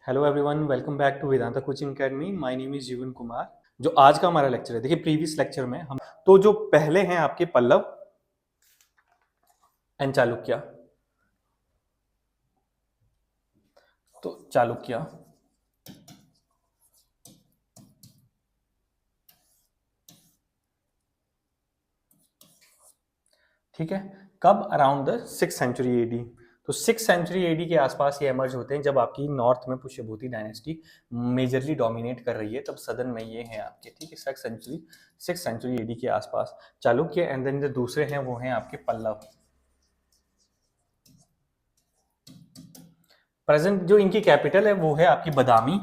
Hello everyone, welcome back to Vedanta coaching academy. My name is Jeevan Kumar. जो आज का हमारा लेक्चर है, देखिए प्रीवियस लेक्चर में हम तो जो पहले हैं आपके पल्लव एंड चालुक्य। तो चालुक्य, ठीक है, कब? Around the 6th century AD. तो 6th सेंचुरी एडी के आसपास ये एमर्ज होते हैं जब आपकी नॉर्थ में पुष्यभूति डायनेस्टी मेजरली डोमिनेट कर रही है, तब सदर्न में ये हैं आपके, ठीक है, 6th सेंचुरी एडी के आसपास चालुक्य। एंड देन जो दूसरे हैं वो हैं आपके पल्लव। प्रेजेंट जो इनकी कैपिटल है वो है आपकी बदामी।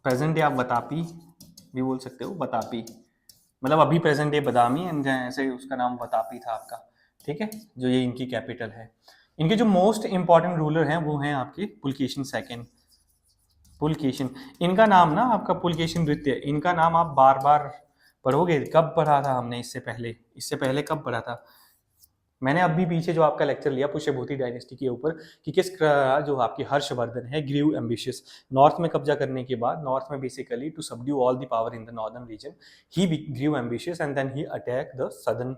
प्रेजेंट डे आप बतापी भी बोल सकते हो, बतापी मतलब अभी प्रेजेंट डे बदामी, एंड ऐसे उसका नाम बतापी था आपका, ठीक है, जो ये इनकी कैपिटल है। इनके जो मोस्ट इंपॉर्टेंट रूलर हैं वो हैं आपके पुलकेशिन सेकंड। पुलकेशिन, इनका नाम ना आपका पुलकेशिन द्वितीय, इनका नाम आप बार बार पढ़ोगे। कब पढ़ा था हमने इससे पहले कब पढ़ा था? मैंने अभी पीछे जो आपका लेक्चर लिया पुष्यभूति डायनेस्टी के ऊपर कि किस जो आपकी हर्षवर्धन है ग्रीव एम्बिशियस, नॉर्थ में कब्जा करने के बाद, नॉर्थ में basically to subdue all the power in the northern region, he grieve ambitious and then he attack the southern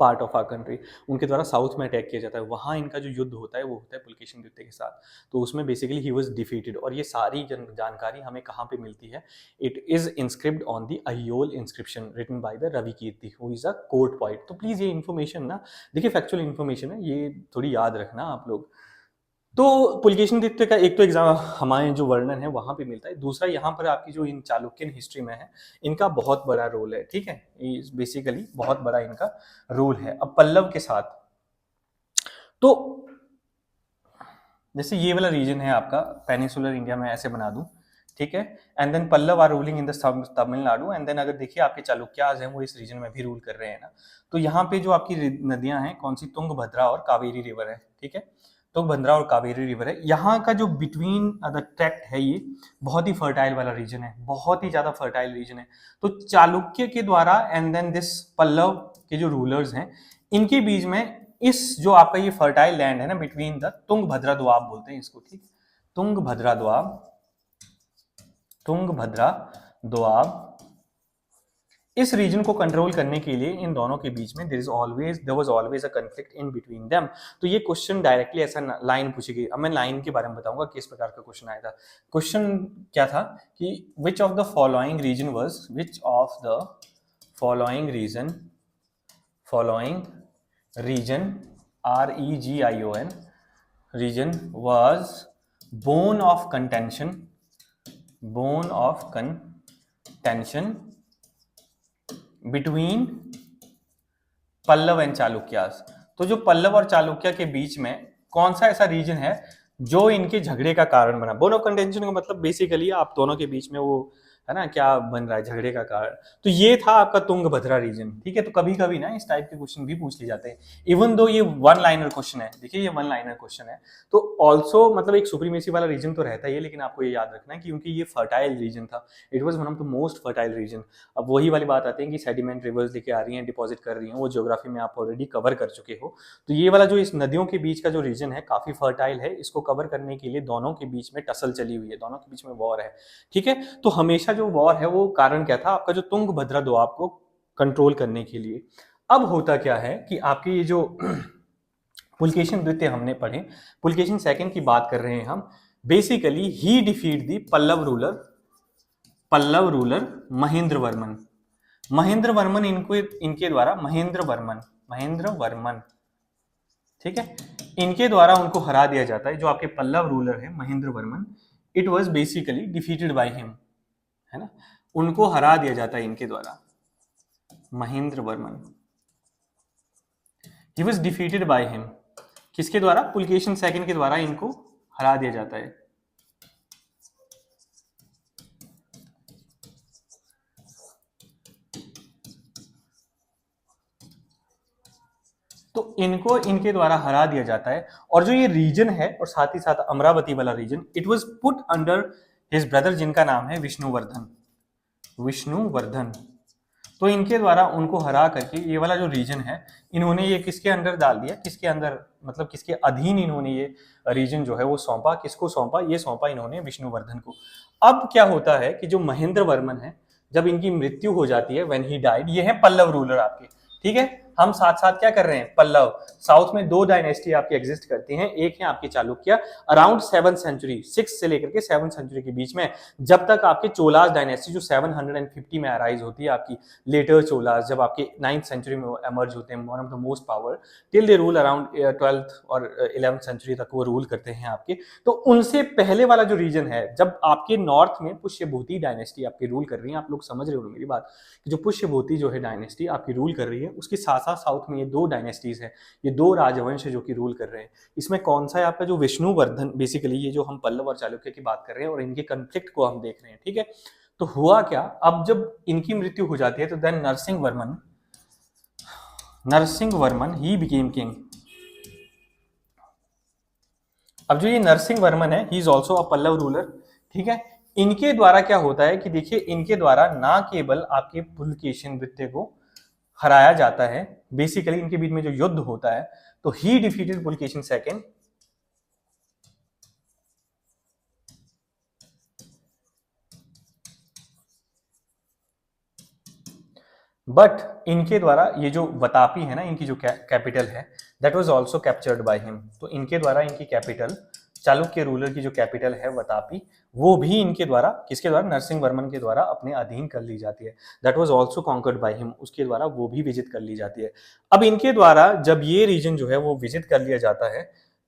part of our country. उनके द्वारा साउथ में अटैक किया जाता है, वहाँ इनका जो युद्ध होता है वो होता है पुलकेशिन द्वितीय के साथ। तो उसमें बेसिकली ही वाज डिफीटेड, और ये सारी जानकारी हमें कहाँ पे मिलती है? It is inscribed on the Aihole inscription written by the Ravi Kirti, who is a court poet. तो प्लीज ये इन्फॉर्मेशन ना, देखिए फैक्चुअल इन्फॉर्मेशन है, ये थोड़ी याद रखना आप लोग। तो पुलकेशिन द्वितीय का एक तो एग्जाम हमारे जो वर्णन है वहां पे मिलता है, दूसरा यहाँ पर आपकी जो इन चालुक्यन हिस्ट्री में है इनका बहुत बड़ा रोल है, ठीक है, बेसिकली बहुत बड़ा इनका रोल है। अब पल्लव के साथ, तो जैसे ये वाला रीजन है आपका पेनिसुलर इंडिया में, ऐसे बना दूं, ठीक है, and then Pallava are ruling in the Tamil Nadu, and then अगर देखिए आपके चालुक्याज हैं वो इस रीजन में भी रूल कर रहे हैं ना। तो यहाँ पे जो आपकी नदियां हैं कौन सी? तुंगभद्रा और कावेरी रिवर है, ठीक है, तुंगभद्रा और कावेरी रिवर है। यहाँ का जो बिटवीन द ट्रैक्ट है ये बहुत ही फर्टाइल वाला रीजन है, बहुत ही ज्यादा फर्टाइल रीजन है। तो चालुक्य के द्वारा एंड देन दिस पल्लव के जो रूलर्स हैं इनके बीच में इस जो आपका ये फर्टाइल लैंड है ना बिटवीन द तुंगभद्रा दोआब बोलते हैं इसको, ठीक, तुंगभद्रा दोआब, तुंगभद्रा दोआब, इस रीजन को कंट्रोल करने के लिए इन दोनों के बीच में there was always a conflict in between them. तो ये क्वेश्चन डायरेक्टली ऐसा लाइन पूछी गई। अब मैं लाइन के बारे में बताऊंगा किस प्रकार का क्वेश्चन आया था। क्वेश्चन क्या था कि which of the following region REGION region was bone of contention between Pallava and Chalukyas. तो जो पल्लव और चालुक्य के बीच में कौन सा ऐसा रीजन है जो इनके झगड़े का कारण बना? बोन ऑफ कंटेंशन का मतलब बेसिकली आप दोनों के बीच में वो है ना, क्या बन रहा है झगड़े का कारण। तो ये था आपका तुंगभद्रा रीजन, ठीक है। तो कभी कभी ना इस टाइप के क्वेश्चन भी पूछ लिए जाते हैं, इवन दो ये वन लाइनर क्वेश्चन है। देखिए ये वन लाइनर क्वेश्चन है, तो ऑल्सो मतलब एक सुप्रीमेसी वाला रीजन तो रहता ही है, लेकिन आपको ये याद रखना है क्योंकि ये फर्टाइल रीजन था, it was one of the most fertile reason. अब वही वाली बात आती है कि सेडिमेंट रिवर्स लेके आ रही हैं, डिपॉजिट कर रही हैं, वो ज्योग्राफी में आप ऑलरेडी कवर कर चुके हो। तो ये वाला जो इस नदियों के बीच का जो रीजन है काफी फर्टाइल है, इसको कवर करने के लिए दोनों के बीच में टसल चली हुई है, दोनों के बीच में वॉर है, ठीक है। तो हमेशा जो वॉर है वो कारण क्या था? आपका जो तुंगभद्रा दोआब को कंट्रोल करने के लिए। अब होता क्या है कि आपके ये जो पुलकेशिन द्वितीय हमने पढ़े, पुलकेशिन सेकंड की बात कर रहे हैं हम। बेसिकली ही डिफीट दी पल्लव रूलर महेंद्र वर्मन। महेंद्र वर्मन इनके द्वारा महेंद्र वर्मन, ठीक है, इनके द्वारा उनको हरा दिया जाता है। जो आपके पल्लव रूलर है Mahendra Varman, it was basically defeated by him, है ना, उनको हरा दिया जाता है इनके द्वारा। Mahendra Varman, he was defeated by him, किसके द्वारा? पुलकेशिन सेकंड के द्वारा इनको हरा दिया जाता है। तो इनको इनके द्वारा हरा दिया जाता है, और जो ये रीजन है और साथ ही साथ अमरावती वाला region, it was put under his brother जिनका नाम है विष्णुवर्धन। तो इनके द्वारा उनको हरा करके ये वाला जो रीजन है इन्होंने ये किसके अंदर डाल दिया, किसके अंदर मतलब किसके अधीन इन्होंने ये रीजन जो है वो सौंपा, किसको सौंपा, ये सौंपा इन्होंने विष्णुवर्धन को। अब क्या होता है कि जो महेंद्र वर्मन है जब इनकी मृत्यु हो जाती है, व्हेन ही डाइड, ये है पल्लव रूलर आपके, ठीक है। हम साथ साथ क्या कर रहे हैं, पल्लव। साउथ में दो डायनेस्टी आपकी एग्जिस्ट करती हैं, एक है आपकी चालुक्य अराउंड 7th सेंचुरी, 6 से लेकर के 7th सेंचुरी के बीच में, जब तक आपके चोलास डायनेस्टी जो 750 में अराइज होती है आपकी, लेटर चोलास जब आपके 9th सेंचुरी में एमर्ज होते हैं, one of the most power, till they rule around 12th और 11th सेंचुरी तक वो रूल करते हैं आपके। तो उनसे पहले वाला जो रीजन है, जब आपके नॉर्थ में पुष्यभूति डायनेस्टी आपकी रूल कर रही है, आप लोग समझ रहे हो मेरी बात, जो पुष्यभूति जो है डायनेस्टी आपकी रूल कर रही है, उसके साथ साथ साउथ में ये दो डायनेस्टीज है, ये दो राजवंश है जो कि रूल कर रहे हैं। इसमें कौन सा है आपका जो विष्णुवर्धन, बेसिकली ये जो हम पल्लव और चालुक्य की बात कर रहे हैं और इनके कंफ्लिक्ट को हम देख रहे हैं, ठीक है। तो हुआ क्या, अब जब इनकी मृत्यु हो जाती है तो then Narasimha Varman he became king. अब जो ये नरसिंह वर्मन है, he is also a Pallava ruler, ठीक है। इनके द्वारा क्या होता है कि देखिए, इनके द्वारा ना केवल आपके पुलकेशिन नृत्य को हराया जाता है, बेसिकली इनके बीच में जो युद्ध होता है, तो ही डिफीटेड पुलकेशिन सेकेंड, बट इनके द्वारा ये जो वतापी है ना, इनकी जो कैपिटल है, that was also captured by him. तो इनके द्वारा इनकी कैपिटल, चालुक्य रूलर की जो कैपिटल है वतापी, वो भी इनके द्वारा, किसके द्वारा, नरसिंह वर्मन के द्वारा अपने अधीन कर ली जाती है। That was also conquered by him, उसके द्वारा वो भी विजित कर ली जाती है। अब इनके द्वारा जब ये रीजन जो है वो विजिट कर लिया जाता है,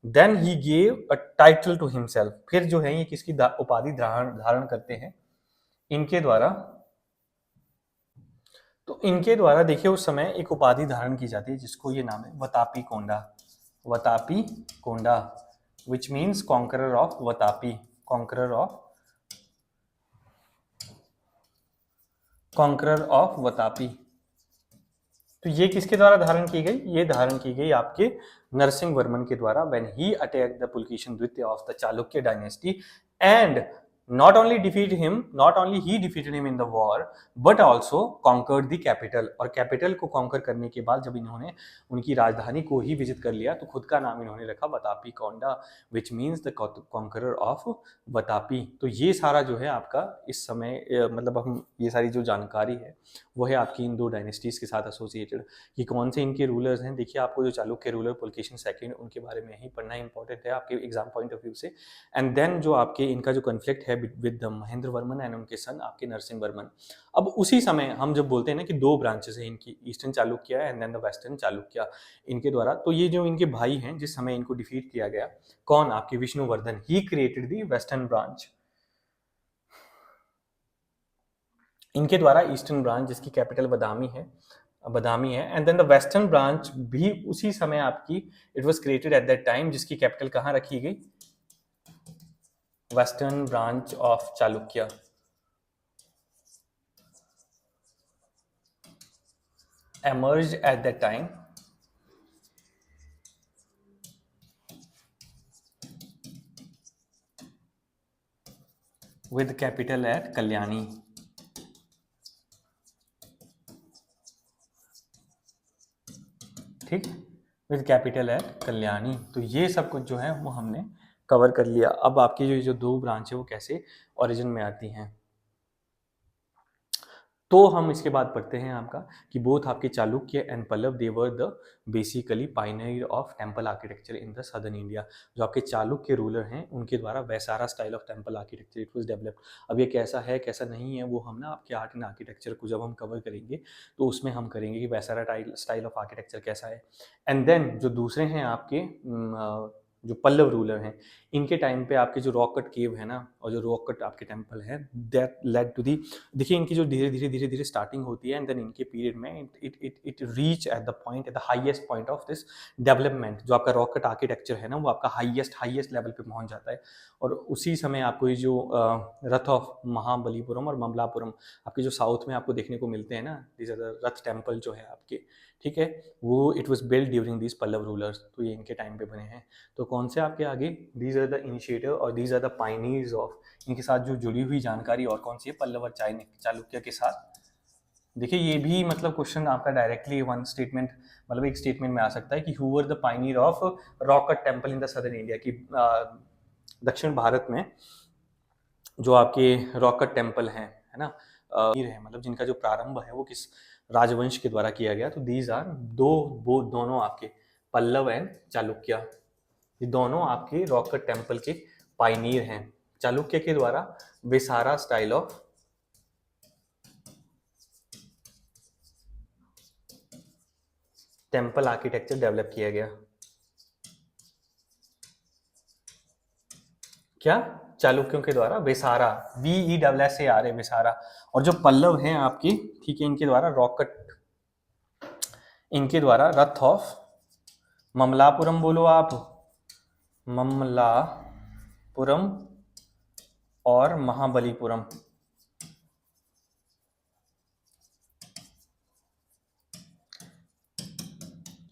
then he gave a title to himself. फिर जो है ये किसकी उपाधि धारण करते हैं इनके द्वारा, तो इनके द्वारा देखिए उस समय एक उपाधि धारण की जाती है जिसको ये नाम है Vatapi Konda, Vatapi Konda, which means conqueror of Vatapi, conqueror of Vatapi. तो ये किसके द्वारा धारण की गई, ये धारण की गई आपके नरसिंह वर्मन के द्वारा, when he attack the Pulakeshin द्वितीय of the Chalukya dynasty, and not only he defeated him in the war but also conquered the capital। और कैपिटल को कॉन्कर करने के बाद जब इन्होंने उनकी राजधानी को ही विजिट कर लिया, तो खुद का नाम इन्होंने रखा Vatapi Konda, which means the conqueror of Vatapi. तो ये सारा जो है आपका इस समय मतलब हम ये सारी जो जानकारी है वो है आपकी इन दो डायनेस्टीज के साथ एसोसिएटेड, कि कौन से इनके रूलर्स हैं। देखिए, आपको जो चालुक्य रूलर पुलकेशिन सेकंड, उनके बारे में ही पढ़ना इंपॉर्टेंट है आपके एग्जाम पॉइंट ऑफ व्यू से। एंड देन जो आपके इनका जो कन्फ्लिक्ट है विद महेंद्र वर्मन एंड उनके सन आपके नरसिंह वर्मन। अब उसी समय हम जब बोलते हैं ना कि दो ब्रांचेस है इनकी, eastern Chalukya and then the western Chalukya इनके द्वारा, तो ये जो इनके भाई हैं जिस समय इनको डिफीट किया गया, कौन, आपके Vishnuvardhan, he created the western branch. इनके द्वारा ईस्टर्न ब्रांच जिसकी कैपिटल बदामी है, and then the western branch भी उसी समय आपकी, it was created at that time, जिसकी कैपिटल कहाँ रखी गई, western branch of Chalukya. emerged at that time with capital at Kalyani. ठीक, विद कैपिटल एट कल्याणी। तो ये सब कुछ जो है वो हमने कवर कर लिया। अब आपकी जो दो ब्रांच है वो कैसे ओरिजिन में आती हैं, तो हम इसके बाद पढ़ते हैं आपका कि बोथ आपके Chalukya and Pallava they were the basically pioneer of temple architecture in the southern India. जो आपके चालुक्य रूलर हैं उनके द्वारा Vesara style of temple architecture it was developed. अब ये कैसा है कैसा नहीं है वो हम ना आपके आर्ट एंड आर्किटेक्चर को जब हम कवर करेंगे तो उसमें हम करेंगे कि वैसारा स्टाइल ऑफ आर्किटेक्चर कैसा है। एंड देन जो दूसरे हैं आपके जो पल्लव रूलर हैं, इनके टाइम पे आपके जो रॉक कट केव है ना, और जो रॉक कट आपके टेम्पल है, दैट लेड टू दी, देखिए इनकी जो धीरे धीरे स्टार्टिंग होती है, एंड देन इनके पीरियड में it reach at the point, at the highest point of this development. जो आपका रॉक कट आर्किटेक्चर है ना, वो आपका हाईएस्ट लेवल पे पहुंच जाता है। और उसी समय आपको ये जो रथ ऑफ महाबलीपुरम और ममलापुरम आपके जो साउथ में आपको देखने को मिलते हैं ना, these are the Rath temple जो है आपके, ठीक है, वो it was build during these Pallava rulers. तो ये इनके टाइम पे बने हैं। तो कौन से आपके आगे, दीज आर द इनिशिएटिव और these are the pioneers of, इनके साथ जो जुड़ी हुई जानकारी और कौन सी है, पल्लव और चालुक्य के साथ देखिए ये भी मतलब क्वेश्चन आपका डायरेक्टली वन स्टेटमेंट मतलब एक स्टेटमेंट में आ सकता है कि who were the Pioneer of rock cut temple in the southern India, की दक्षिण भारत में जो आपके रॉक कट टेम्पल हैं, है ना, है मतलब जिनका जो प्रारंभ है वो किस राजवंश के द्वारा किया गया। तो दीज आर दोनों आपके पल्लव एंड चालुक्य, ये दोनों आपके रॉक कट टेम्पल के पायनियर हैं। चालुक्य के द्वारा viscera style of temple architecture develop किया गया। क्या? चालुक्यों के द्वारा विसारा, VESSARA विसारा। और जो पल्लव हैं आपके, ठीक है, इनके द्वारा रॉकट, इनके द्वारा रथ ऑफ ममलापुरम, बोलो आप, ममलापुरम और महाबलीपुरम,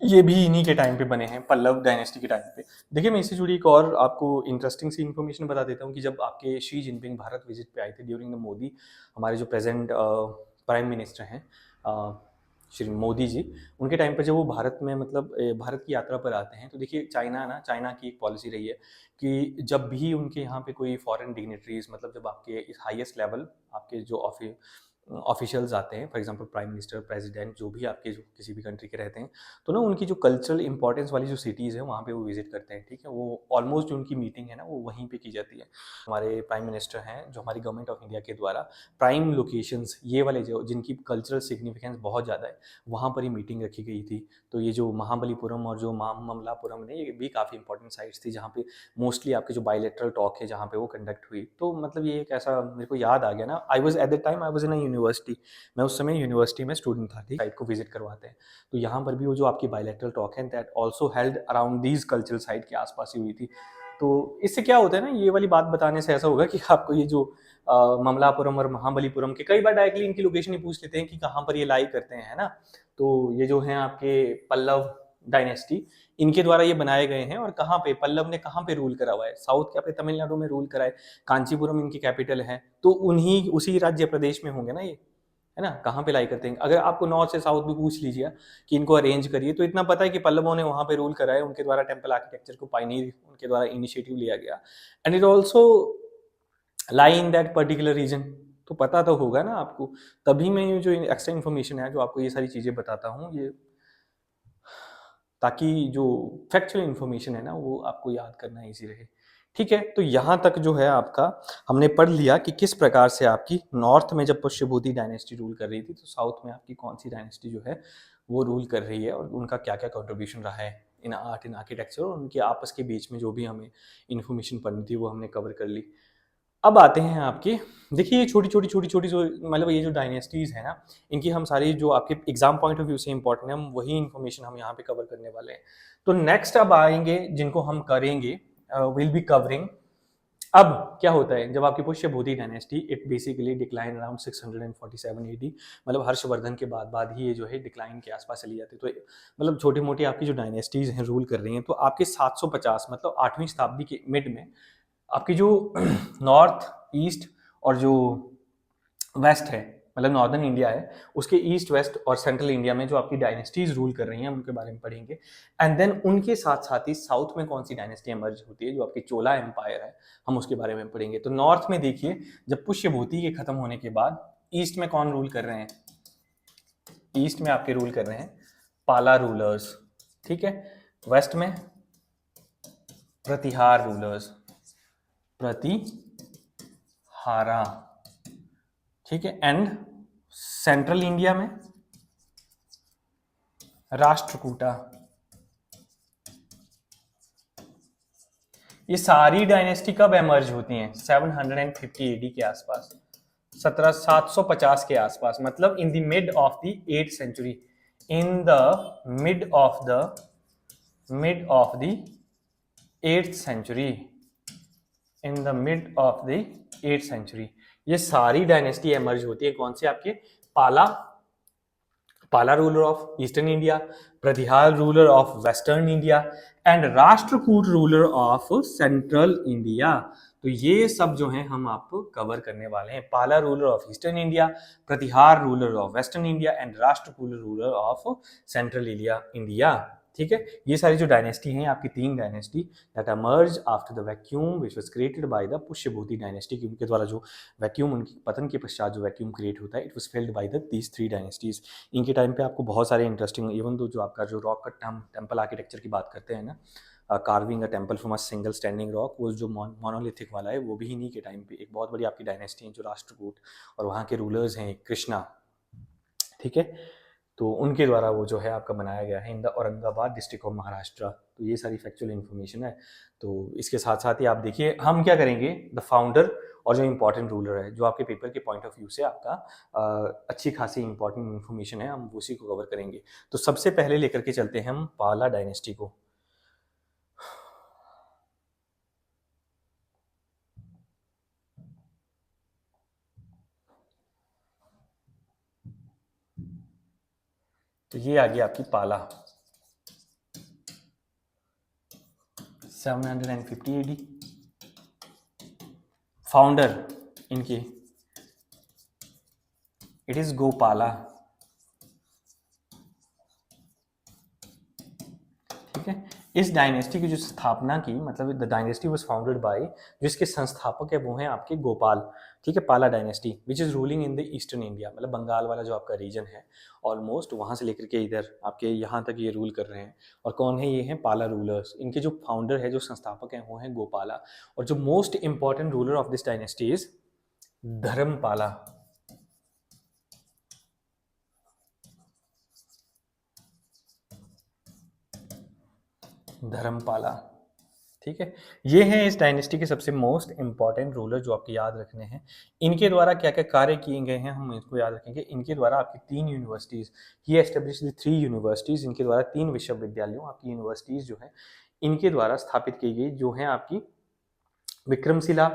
ये भी इन्हीं के टाइम पे बने हैं, पल्लव डायनेस्टी के टाइम पे। देखिए मैं इससे जुड़ी एक और आपको इंटरेस्टिंग सी इन्फॉर्मेशन बता देता हूँ कि जब आपके शी जिनपिंग भारत विजिट पे आए थे ड्यूरिंग द मोदी, हमारे जो प्रेजेंट प्राइम मिनिस्टर हैं श्री मोदी जी, उनके टाइम पर जब वो भारत में मतलब भारत की यात्रा पर आते हैं, तो देखिए चाइना की एक पॉलिसी रही है कि जब भी उनके यहाँ पे कोई फॉरेन डिग्नेटरीज, मतलब जब आपके हाईएस्ट लेवल आपके जो ऑफिशियल्स आते हैं, for example prime minister, president, जो भी आपके जो किसी भी कंट्री के रहते हैं, तो ना उनकी जो कल्चरल इंपॉर्टेंस वाली जो सिटीज़ है वहाँ पे वो विजिट करते हैं, ठीक है, वो ऑलमोस्ट जो उनकी मीटिंग है ना वो वहीं पे की जाती है। हमारे प्राइम मिनिस्टर हैं जो हमारी गवर्नमेंट ऑफ इंडिया के द्वारा प्राइम लोकेशंस ये वाले जो जिनकी कल्चरल सिग्निफिकेंस बहुत ज़्यादा है वहाँ पर ही मीटिंग रखी गई थी। तो ये जो महाबलीपुरम और जो ममलापुरम ने, ये भी काफ़ी इंपॉर्टेंट साइट्स थी जहाँ पे मोस्टली आपके जो बायलैटरल टॉक है जहाँ पे वो कंडक्ट हुई। तो मतलब ये एक ऐसा मेरे को याद आ गया ना, I was at the time I was in a university, मैं उस समय यूनिवर्सिटी में स्टूडेंट था, ठीक, साइट को विजिट करवाते हैं। तो यहाँ पर भी वो जो आपकी बायलैटरल टॉक है that also held around these cultural site के आसपास ही हुई थी। तो इससे क्या होता है ना, ये वाली बात बताने से ऐसा होगा कि आपको ये जो ममलापुरम और महाबलीपुरम के, कई बार डायरेक्टली इनकी लोकेशन ही पूछ लेते हैं कि कहाँ पर ये लाई करते हैं, है ना। तो ये जो हैं आपके पल्लव डायनेस्टी, इनके द्वारा ये बनाए गए हैं। और कहाँ पे पल्लव ने कहाँ पे रूल करा हुआ है? साउथ के पे तमिलनाडु में रूल करा है, कांचीपुरम इनकी कैपिटल है, तो उन्हीं उसी राज्य प्रदेश में होंगे ना ये, है ना। कहाँ पे लाई करते हैं? अगर आपको नॉर्थ से साउथ भी पूछ लीजिए कि इनको अरेंज करिए, तो इतना पता है कि पल्लवों ने वहाँ पे रूल करा है, उनके द्वारा टेम्पल आर्किटेक्चर को पायनियर, उनके द्वारा इनिशिएटिव लिया गया, and it also lie in that particular region. तो पता तो होगा ना आपको, तभी मैं ये जो एक्स्ट्रा इन्फॉर्मेशन है जो आपको ये सारी चीज़ें बताता हूँ, ये ताकि जो फैक्चुअल इन्फॉर्मेशन है ना वो आपको याद करना ईजी रहे। ठीक है, तो यहाँ तक जो है आपका हमने पढ़ लिया कि किस प्रकार से आपकी नॉर्थ में जब पुष्यभूति डायनेस्टी रूल कर रही थी, तो साउथ में आपकी कौन सी डायनेस्टी जो है वो रूल कर रही है, और उनका क्या क्या कंट्रीब्यूशन रहा है इन आर्ट, इन आर्किटेक्चर, और उनके आपस के बीच में जो भी हमें इन्फॉर्मेशन पढ़नी थी वो हमने कवर कर ली। अब आते हैं आपके, देखिए ये छोटी छोटी जो मतलब ये जो डायनेस्टीज है ना, इनकी हम सारी जो आपके एग्जाम पॉइंट ऑफ व्यू से इंपॉर्टेंट है, हम वही इन्फॉर्मेशन हम यहाँ पे कवर करने वाले हैं। तो नेक्स्ट अब आएंगे जिनको हम करेंगे, विल बी कवरिंग। अब क्या होता है जब आपकी Pushyabhuti dynasty, it basically decline around 647 AD, मतलब हर्षवर्धन के बाद ही ये जो है डिक्लाइन के आसपास चली जाती है। तो मतलब छोटी मोटी आपकी जो डायनेस्टीज हैं रूल कर रही हैं, तो आपके 750 मतलब 8वीं शताब्दी के मिड में आपकी जो नॉर्थ ईस्ट और जो वेस्ट है, मतलब नॉर्दर्न इंडिया है, उसके ईस्ट वेस्ट और सेंट्रल इंडिया में जो आपकी डायनेस्टीज रूल कर रही हैं उनके बारे में पढ़ेंगे। एंड देन उनके साथ साथ ही साउथ में कौन सी डायनेस्टी एमर्ज होती है, जो आपकी चोला एम्पायर है, हम उसके बारे में पढ़ेंगे। तो नॉर्थ में देखिए, जब पुष्यभूति के खत्म होने के बाद ईस्ट में कौन रूल कर रहे हैं? ईस्ट में आपके रूल कर रहे हैं पाला रूलर्स, ठीक है। वेस्ट में प्रतिहार रूलर्स, प्रतिहारा, ठीक है। एंड सेंट्रल इंडिया में राष्ट्रकूटा। ये सारी डायनेस्टी कब एमर्ज होती हैं? 750 AD के आसपास, 750 के आसपास, मतलब in the mid of the 8th century, in the mid of the 8th century, in the mid of the 8th century ये सारी डायनेस्टी एमर्ज होती है। कौन सी? आपके Pala ruler of eastern India, Pratihara ruler of western India, and Rashtrakuta ruler of central India. तो ये सब जो है हम आपको कवर करने वाले हैं। Pala ruler of eastern India, Pratihara ruler of western India and Rashtrakuta ruler of central India. ठीक है, ये सारी जो डायनेस्टी हैं आपकी 3 dynasty that emerged after the vacuum which was created by the Pushyabhuti dynasty, उनके द्वारा जो वैक्यूम, उनकी पतन के पश्चात जो वैक्यूम क्रिएट होता है, it was filled by the these 3 dynasties. इनके टाइम पे आपको बहुत सारे इंटरेस्टिंग, इवन दो जो आपका जो रॉक कट हम टेम्पल आर्किटेक्चर की बात करते हैं ना, carving a temple from a single standing rock, वो जो मोनोलिथिक वाला है वो भी इन्हीं के टाइम पे एक बहुत बड़ी आपकी डायनेस्टी है जो राष्ट्रकूट, और वहाँ के रूलर्स हैं कृष्णा। ठीक है, तो उनके द्वारा वो जो है आपका बनाया गया है in the Aurangabad district of Maharashtra. तो ये सारी फैक्चुअल इन्फॉर्मेशन है। तो इसके साथ साथ ही आप देखिए हम क्या करेंगे, द फाउंडर और जो इम्पोर्टेंट रूलर है, जो आपके पेपर के पॉइंट ऑफ व्यू से आपका अच्छी खासी इंपॉर्टेंट इन्फॉर्मेशन है, हम उसी को कवर करेंगे। तो सबसे पहले लेकर के चलते हैं हम पाला डायनेस्टी को। तो ये आ गया आपकी पाला 750 AD। फाउंडर इनकी इट इज गोपाला। ठीक है, इस डायनेस्टी की जो स्थापना की, मतलब the dynasty was founded by, जो इसके संस्थापक है वो हैं आपके गोपाल। ठीक है, पाला dynasty which is ruling in the eastern India, मतलब बंगाल वाला जो आपका रीजन है ऑलमोस्ट, वहां से लेकर के इधर आपके यहाँ तक ये रूल कर रहे हैं। और कौन है, ये हैं पाला रूलर्स। इनके जो फाउंडर है, जो संस्थापक हैं, वो हैं गोपाला। और जो most important ruler of this dynasty is Dharmapala. Dharmapala. ठीक है, ये हैं इस डायनेस्टी के सबसे मोस्ट इंपॉर्टेंट रूलर जो आपको याद रखने हैं। इनके द्वारा क्या क्या कार्य किए गए हैं हम इसको याद रखेंगे। इनके द्वारा आपकी 3 यूनिवर्सिटीज, ये एस्टेब्लिश 3 यूनिवर्सिटीज, इनके द्वारा 3 विश्वविद्यालयों आपकी यूनिवर्सिटीज जो है इनके द्वारा स्थापित की गई, जो है आपकी विक्रमशिला,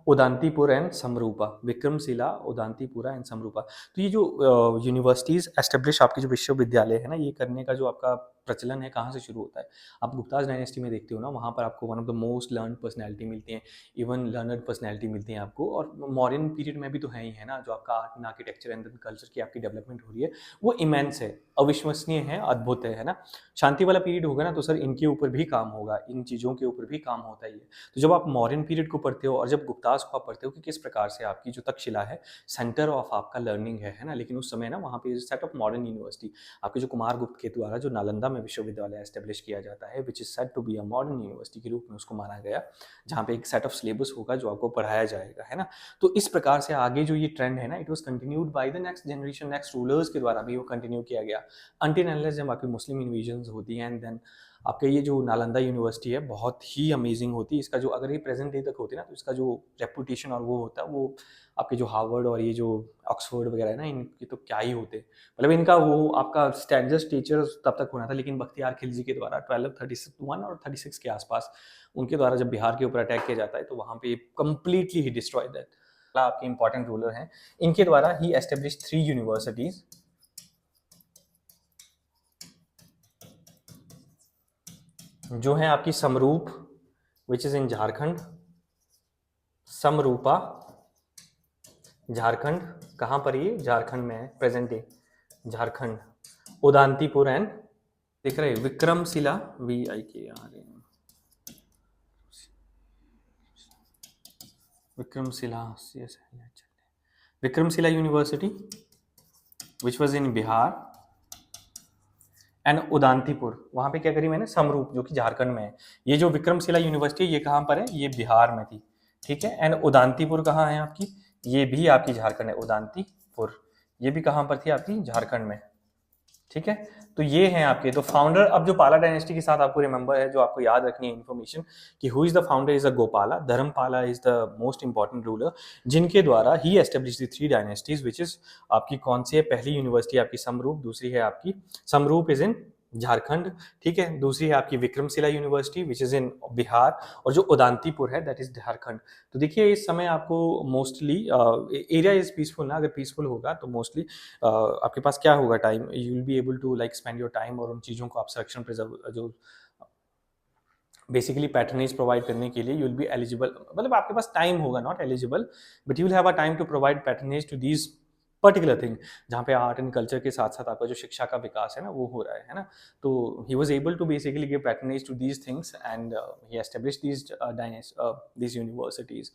उदांतीपुर एंड समरूपा। विक्रमशिला, उदांतीपुरा एंड समरूपा। तो ये जो यूनिवर्सिटीज एस्टेब्लिश, आपके जो विश्वविद्यालय है ना, ये करने का जो आपका प्रचलन है कहाँ से शुरू होता है, आप गुप्ताज डायनेस्टी में देखते हो ना, वहाँ पर आपको one of the most learn personality मिलती हैं, इवन लर्नड पर्सनैलिटी मिलती हैं आपको। और मॉडर्न पीरियड में भी तो है ही है ना, जो आपका art and architecture and culture की आपकी डेवलपमेंट हो रही है, वो इमेंस है, अविश्वसनीय है, अद्भुत है ना। शांति वाला पीरियड होगा ना, तो सर इनके ऊपर भी काम होगा, इन चीज़ों के ऊपर भी काम होता ही है। तो जब आप मॉडर्न पीरियड को पढ़ते हो और जब गुप्ताज को आप पढ़ते हो कि किस प्रकार से आपकी जो तक्षशिला है सेंटर ऑफ आपका लर्निंग है ना, लेकिन उस समय ना वहाँ पे सेट ऑफ मॉडर्न यूनिवर्सिटी, आपके जो कुमार गुप्त के द्वारा जो नालंदा में विश्वविद्यालय एस्टेब्लिश किया जाता है, which is set to be a modern university के रूप में उसको माना गया, जहाँ पे एक सेट ऑफ सिलेबस होगा जो आपको पढ़ाया जाएगा, है ना। तो इस प्रकार से आगे जो ये ट्रेंड है ना, it was continued by the next generation, next rulers के द्वारा भी वो कंटिन्यू किया गया अनटिल अनलेस जब आपकी मुस्लिम इन्वेजन होती हैं। एंड देन आपके ये जो नालंदा यूनिवर्सिटी है बहुत ही अमेजिंग होती है। इसका जो अगर ये प्रेजेंट डे तक होती है ना, तो इसका जो रेपुटेशन और वो होता है, वो आपके जो हार्वर्ड और ये जो ऑक्सफोर्ड वगैरह है ना, इनके तो क्या ही होते, मतलब इनका वो आपका स्टैंडर्ड टीचर तब तक होना था। लेकिन बख्तियार खिलजी के द्वारा 1231 और 36 के आसपास उनके द्वारा जब बिहार के ऊपर अटैक किया जाता है, तो वहाँ पे कंप्लीटली ही डिस्ट्रॉय दैट। आपके इंपॉर्टेंट रूलर हैं, इनके द्वारा ही एस्टेब्लिश 3 यूनिवर्सिटीज, जो है आपकी Samrup which is in Jharkhand, Samrupa Jharkhand, कहाँ पर ये झारखंड में है present day Jharkhand, Udantipur and देख रहे Vikramshila, VIKR, Vikramshila, Vikramshila university which was in Bihar and Udantipur, वहां पे क्या करी मैंने, समरूप जो कि झारखंड में है। ये जो विक्रमशिला यूनिवर्सिटी ये कहाँ पर है, ये बिहार में थी। ठीक है, एंड उदांतीपुर कहाँ है आपकी, ये भी आपकी झारखंड है, उदांतीपुर ये भी कहाँ पर थी आपकी, झारखंड में। ठीक है, तो ये हैं आपके तो फाउंडर। अब जो पाला डायनेस्टी के साथ आपको रिमेंबर है, जो आपको याद रखनी है इन्फॉर्मेशन, कि who is the founder is a Gopala, Dharmapala is the most important ruler, जिनके द्वारा ही establish the 3 dynasties, which is आपकी कौन सी है, पहली यूनिवर्सिटी आपकी समरूप, दूसरी है आपकी समरूप इज इन झारखंड, ठीक है, दूसरी है आपकी विक्रमशिला यूनिवर्सिटी विच इज इन बिहार, और जो उदांतीपुर है दैट इज झारखंड। तो देखिए इस समय आपको मोस्टली एरिया इज पीसफुल ना, अगर पीसफुल होगा तो मोस्टली आपके पास क्या होगा, time, you will be able to like spend your time, और उन चीज़ों को आप संरक्षण प्रिजर्व जो बेसिकली पैटर्नेज प्रोवाइड करने के लिए यू विल बी एलिजिबल, मतलब आपके पास टाइम होगा, not eligible, but you will have a time to provide patronage to these particular thing, जहाँ पे आर्ट एंड कल्चर के साथ साथ आपका जो शिक्षा का विकास है ना वो हो रहा है ना। तो he was able to basically give patronage to these things and he establish these universities.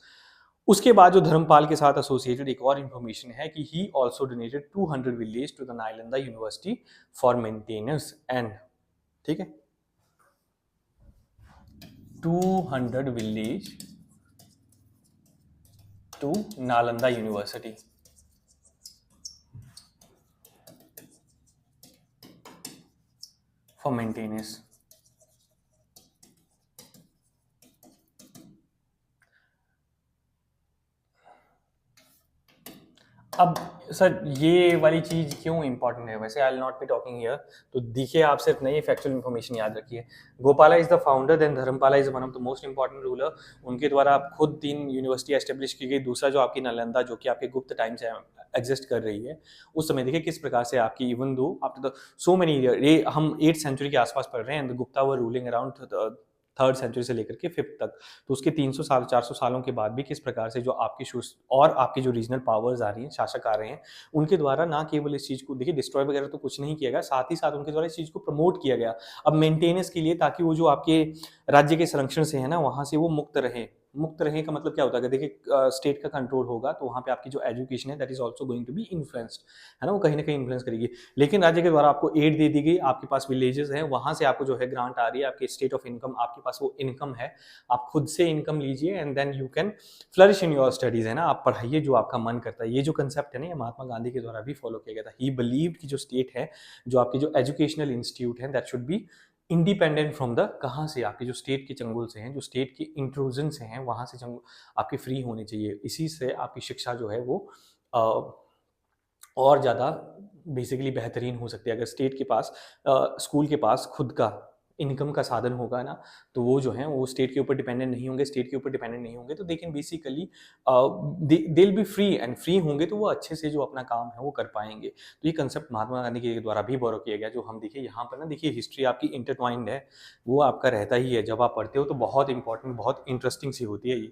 उसके बाद जो धर्मपाल के साथ एसोसिएटेड एक और इन्फॉर्मेशन है कि he also donated 200 village to the Nalanda university for maintenance and, ठीक है, 200 village to Nalanda University for maintenance. अब सर ये वाली चीज़ क्यों इंपॉर्टेंट है, वैसे I will not be talking here, तो देखिए आप सिर्फ नई फैक्चुअल इन्फॉर्मेशन याद रखिए। Gopala is the founder, then Dharmapala is one of the most important ruler, उनके द्वारा आप खुद 3 यूनिवर्सिटी एस्टेब्लिश की गई। दूसरा जो आपकी नालंदा, जो कि आपके गुप्त टाइम से एग्जिस्ट कर रही है, उस समय देखिए किस प्रकार से आपकी, even though after the so many year, ये हम 8th सेंचुरी के आसपास पढ़ रहे हैं, and Gupta were ruling around 3rd century से लेकर के 5th तक, तो उसके 300 साल 400 सालों के बाद भी किस प्रकार से जो आपकी और आपकी जो रीजनल पावर्स आ रही हैं, शासक आ रहे हैं, उनके द्वारा ना केवल इस चीज़ को देखिए डिस्ट्रॉय वगैरह तो कुछ नहीं किया गया, साथ ही साथ उनके द्वारा इस चीज़ को प्रमोट किया गया अब मेंटेनेंस के लिए, ताकि वो जो आपके राज्य के संरक्षण से है ना वहाँ से वो मुक्त रहे। मुक्त रहे का मतलब क्या होता है, देखिए स्टेट का कंट्रोल होगा तो वहाँ पे आपकी जो एजुकेशन है that is also going to be influenced, है ना, वो कहीं ना कहीं इन्फ्लुएंस करेगी। लेकिन राज्य के द्वारा आपको एड दे दी गई, आपके पास विलेजेस हैं, वहाँ से आपको जो है ग्रांट आ रही है, आपके स्टेट ऑफ इनकम, आपके पास वो इनकम है, आप खुद से इनकम लीजिए and then you can flourish in your studies, है ना, आप पढ़ाइए जो आपका मन करता है। ये जो कंसेप्ट है ना, ये महात्मा गांधी के द्वारा भी फॉलो किया गया था। ही बिलीव्ड कि जो स्टेट है, जो आपकी जो एजुकेशनल इंस्टीट्यूट है, that should be independent from the, कहाँ से, आपके जो स्टेट के चंगुल से हैं, जो स्टेट के इंट्रूजन से हैं, वहाँ से आपकी फ्री होनी चाहिए। इसी से आपकी शिक्षा जो है वो और ज़्यादा बेसिकली बेहतरीन हो सकती है। अगर स्टेट के पास स्कूल के पास खुद का इनकम का साधन होगा ना, तो वो जो है वो स्टेट के ऊपर डिपेंडेंट नहीं होंगे, स्टेट के ऊपर डिपेंडेंट नहीं होंगे, तो they can basically they will be free, and free होंगे तो वो अच्छे से जो अपना काम है वो कर पाएंगे। तो ये कंसेप्ट महात्मा गांधी के द्वारा भी बोरो किया गया, जो हम देखिए यहाँ पर ना, देखिए हिस्ट्री आपकी इंटरट्वाइंड है, वो आपका रहता ही है, जब आप पढ़ते हो तो बहुत इंपॉर्टेंट, बहुत इंटरेस्टिंग सी होती है ये।